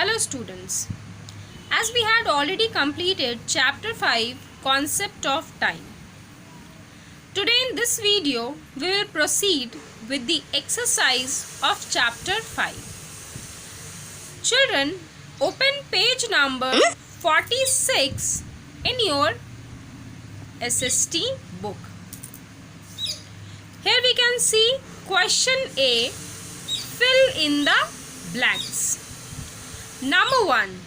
Hello students. As we had already completed chapter 5 concept of time. Today in this video we will proceed with the exercise of chapter 5. Children, open page number 46 in your SST book. Here we can see question A, fill in the blanks. Number 1.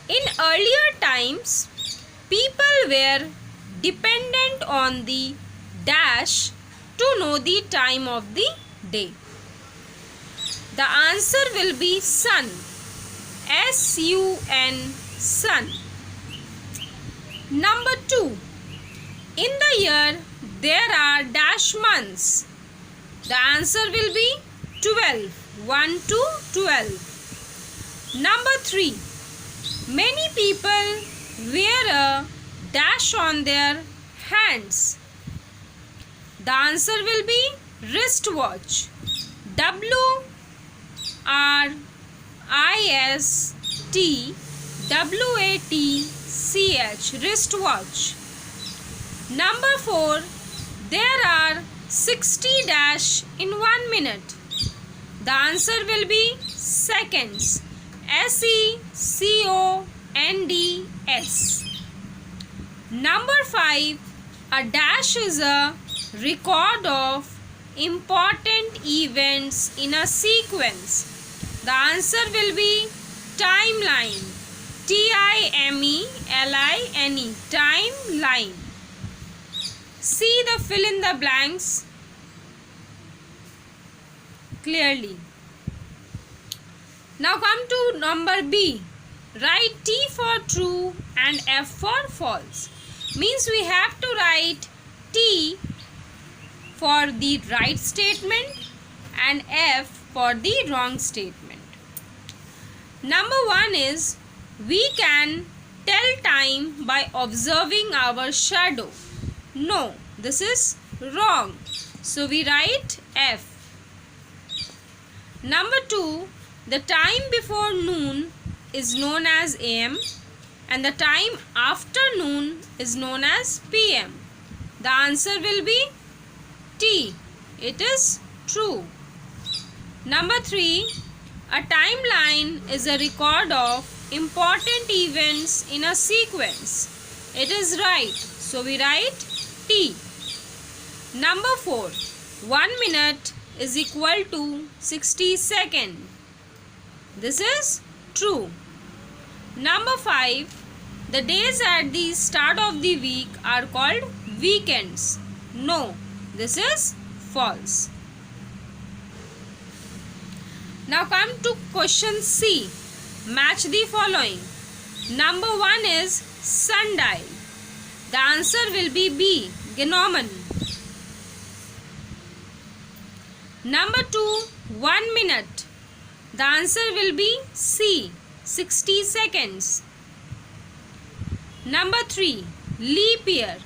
In earlier times, people were dependent on the dash to know the time of the day. The answer will be sun. S-U-N, sun. Number 2. In the year, there are dash months. The answer will be 12. 1 to 12. Number 3. Many people wear a dash on their hands. The answer will be wristwatch. W-R-I-S-T-W-A-T-C-H, wristwatch. Number 4. There are 60 dash in 1 minute. The answer will be seconds. S-E-C-O-N-D-S. Number 5. A dash is a record of important events in a sequence. The answer will be timeline. T-I-M-E-L-I-N-E. Timeline. See the fill in the blanks clearly. Now come to number B. Write T for true and F for false. Means we have to write T for the right statement and F for the wrong statement. Number 1 is we can tell time by observing our shadow. No, this is wrong. So we write F. Number 2, the time before noon is known as AM and the time after noon is known as PM. The answer will be T. It is true. Number 3, a timeline is a record of important events in a sequence. It is right. So we write T. Number 4, 1 minute is equal to 60 seconds. This is true. Number 5, the days at the start of the week are called weekends. No, this is false. Now come to question C. Match the following. Number 1 is sundial. The answer will be B, gnomon. Number 2, 1 minute. The answer will be C, 60 seconds. Number 3, leap year.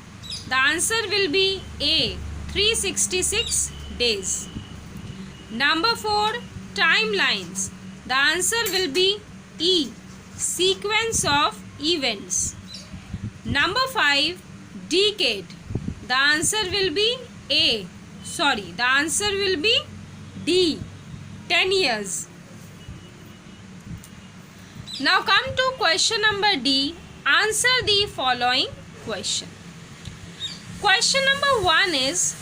The answer will be A, 366 days. Number 4, timelines. The answer will be E, sequence of events. Number 5, decade. The answer will be A. The answer will be D, 10 years. Now come to question number D. Answer the following question. Question number 1 is,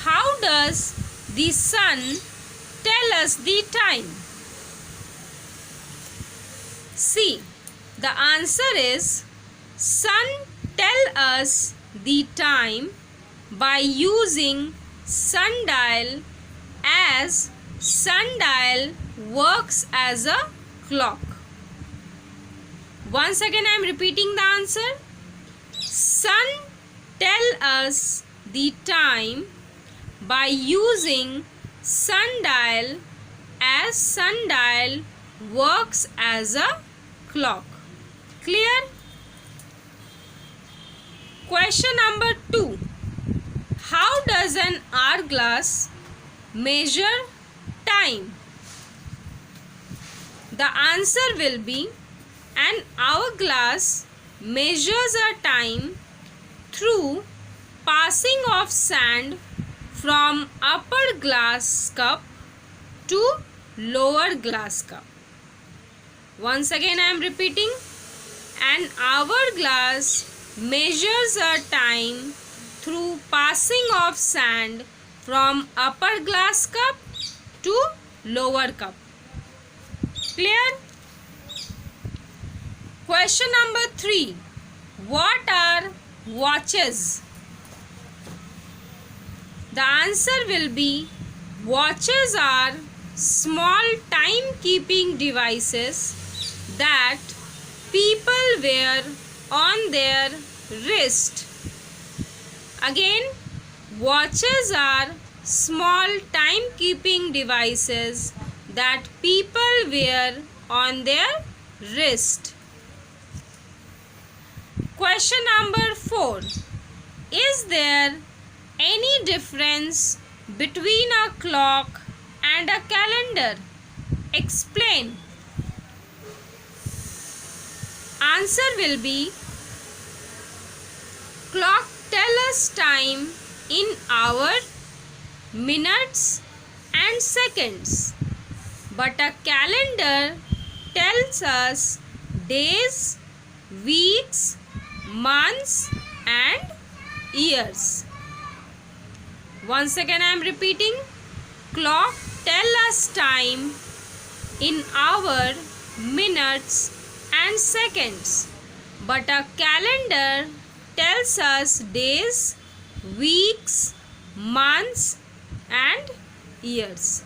how does the sun tell us the time? See, the answer is, sun tell us the time by using sundial, as sundial works as a clock. Once again I am repeating the answer. Sun tell us the time by using sundial, as sundial works as a clock. Clear? Question number 2. How does an hourglass measure time? The answer will be an hourglass measures a time through passing of sand from upper glass cup to lower glass cup. Once again I am repeating. An hourglass measures a time through passing of sand from upper glass cup to lower cup. Clear? Question number 3. What are watches? The answer will be watches are small time-keeping devices that people wear on their wrist. Again, watches are small time-keeping devices that people wear on their wrist. Question number 4. Is there any difference between a clock and a calendar? Explain. Answer will be clock tells us time in hour, minutes and seconds, but a calendar tells us days, weeks, months and years. Once again I am repeating. Clock tells us time in hour, minutes and seconds, but a calendar tells us days, weeks, months and years.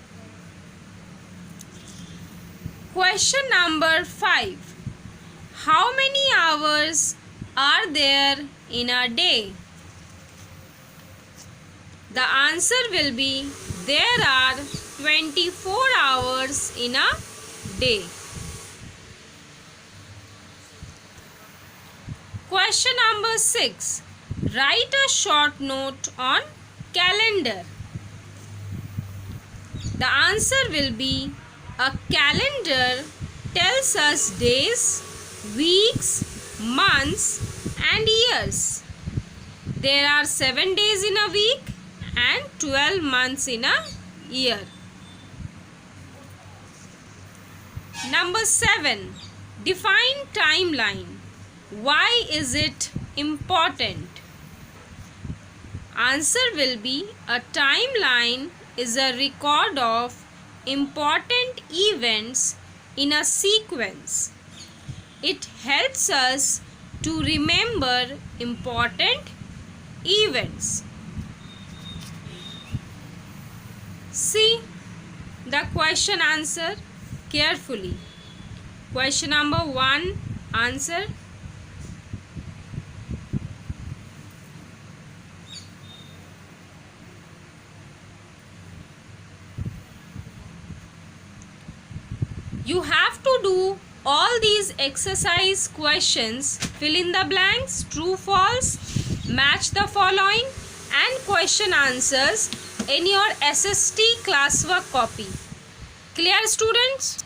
Question number 5. How many hours are there in a day? The answer will be there are 24 hours in a day. Question number 6. Write a short note on calendar. The answer will be a calendar tells us days, weeks, months and years. There are 7 days in a week and 12 months in a year. Number 7. Define timeline. Why is it important? Answer will be a timeline is a record of important events in a sequence. It helps us to remember important events. See the question answer carefully. Question number 1 answer. You have to do all these exercise questions. Fill in the blanks, true, false, match the following and question answers in your SST classwork copy. Clear, students?